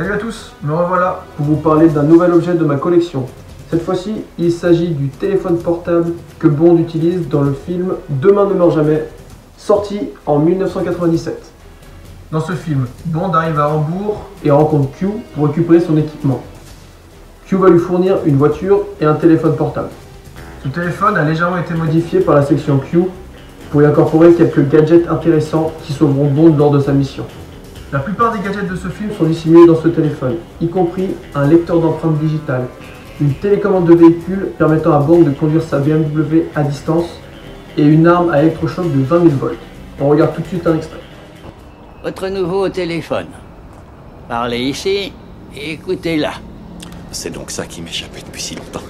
Salut à tous, me revoilà pour vous parler d'un nouvel objet de ma collection. Cette fois-ci, il s'agit du téléphone portable que Bond utilise dans le film Demain ne meurt jamais, sorti en 1997. Dans ce film, Bond arrive à Hambourg et rencontre Q pour récupérer son équipement. Q va lui fournir une voiture et un téléphone portable. Ce téléphone a légèrement été modifié par la section Q pour y incorporer quelques gadgets intéressants qui sauveront Bond lors de sa mission. La plupart des gadgets de ce film sont dissimulés dans ce téléphone, y compris un lecteur d'empreintes digitales, une télécommande de véhicule permettant à Bond de conduire sa BMW à distance et une arme à électrochoc de 20 000 volts. On regarde tout de suite un extrait. Votre nouveau téléphone. Parlez ici et écoutez là. C'est donc ça qui m'échappait depuis si longtemps.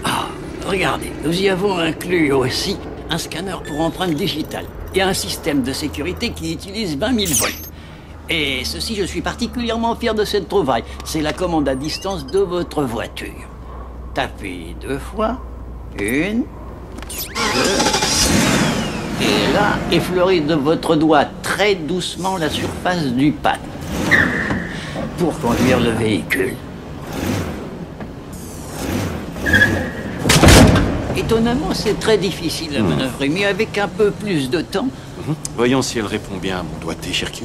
Ah, regardez, nous y avons inclus aussi un scanner pour empreintes digitales et un système de sécurité qui utilise 20 000 volts. Et ceci, je suis particulièrement fier de cette trouvaille. C'est la commande à distance de votre voiture. Tapez 2 fois. 1, 2. Et là, effleurez de votre doigt très doucement la surface du pad pour conduire le véhicule. Étonnamment, c'est très difficile à manœuvrer, mais avec un peu plus de temps... Voyons si elle répond bien à mon doigté, cher Q.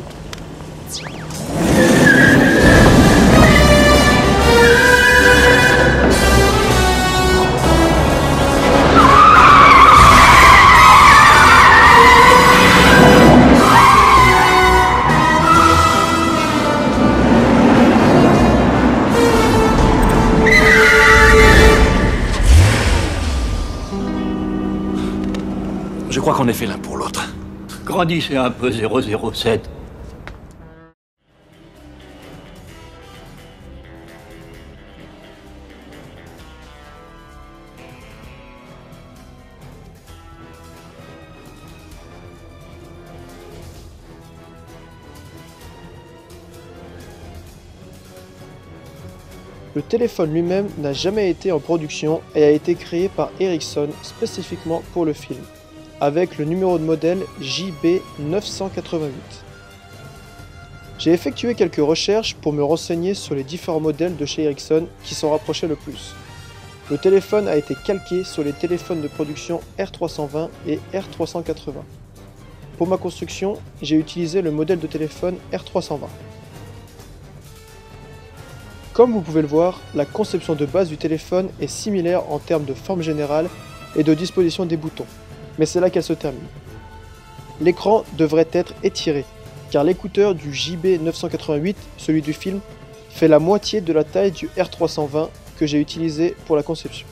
Je crois qu'on est fait l'un pour l'autre. Grandissez un peu, 007. Le téléphone lui-même n'a jamais été en production et a été créé par Ericsson spécifiquement pour le film, avec le numéro de modèle JB988. J'ai effectué quelques recherches pour me renseigner sur les différents modèles de chez Ericsson qui s'en rapprochaient le plus. Le téléphone a été calqué sur les téléphones de production R320 et R380. Pour ma construction, j'ai utilisé le modèle de téléphone R320. Comme vous pouvez le voir, la conception de base du téléphone est similaire en termes de forme générale et de disposition des boutons, mais c'est là qu'elle se termine. L'écran devrait être étiré, car l'écouteur du JB988, celui du film, fait la moitié de la taille du R320 que j'ai utilisé pour la conception.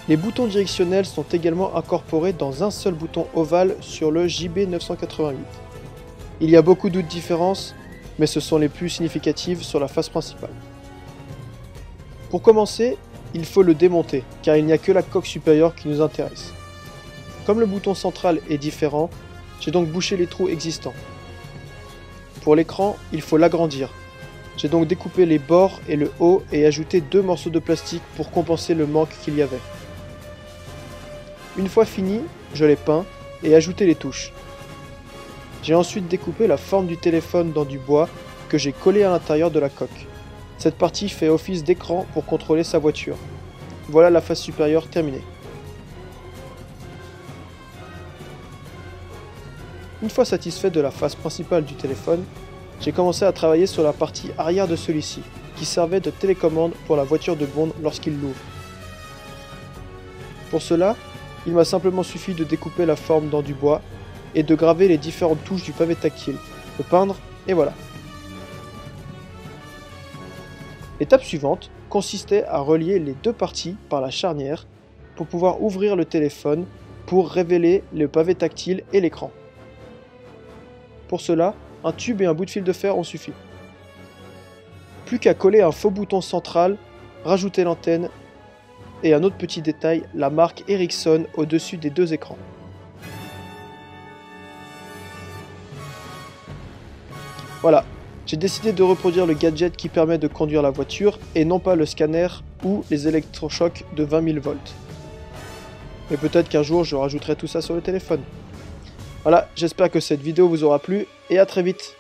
Les boutons directionnels sont également incorporés dans un seul bouton ovale sur le JB988. Il y a beaucoup d'autres différences, mais ce sont les plus significatives sur la face principale. Pour commencer, il faut le démonter, car il n'y a que la coque supérieure qui nous intéresse. Comme le bouton central est différent, j'ai donc bouché les trous existants. Pour l'écran, il faut l'agrandir. J'ai donc découpé les bords et le haut et ajouté 2 morceaux de plastique pour compenser le manque qu'il y avait. Une fois fini, je l'ai peint et ajouté les touches. J'ai ensuite découpé la forme du téléphone dans du bois que j'ai collé à l'intérieur de la coque. Cette partie fait office d'écran pour contrôler sa voiture. Voilà la face supérieure terminée. Une fois satisfait de la face principale du téléphone, j'ai commencé à travailler sur la partie arrière de celui-ci, qui servait de télécommande pour la voiture de Bond lorsqu'il l'ouvre. Pour cela, il m'a simplement suffi de découper la forme dans du bois et de graver les différentes touches du pavé tactile, le peindre et voilà. L'étape suivante consistait à relier les deux parties par la charnière pour pouvoir ouvrir le téléphone pour révéler le pavé tactile et l'écran. Pour cela, un tube et un bout de fil de fer ont suffi. Plus qu'à coller un faux bouton central, rajouter l'antenne et un autre petit détail, la marque Ericsson au-dessus des deux écrans. Voilà, j'ai décidé de reproduire le gadget qui permet de conduire la voiture et non pas le scanner ou les électrochocs de 20 000 volts. Mais peut-être qu'un jour je rajouterai tout ça sur le téléphone. Voilà, j'espère que cette vidéo vous aura plu et à très vite.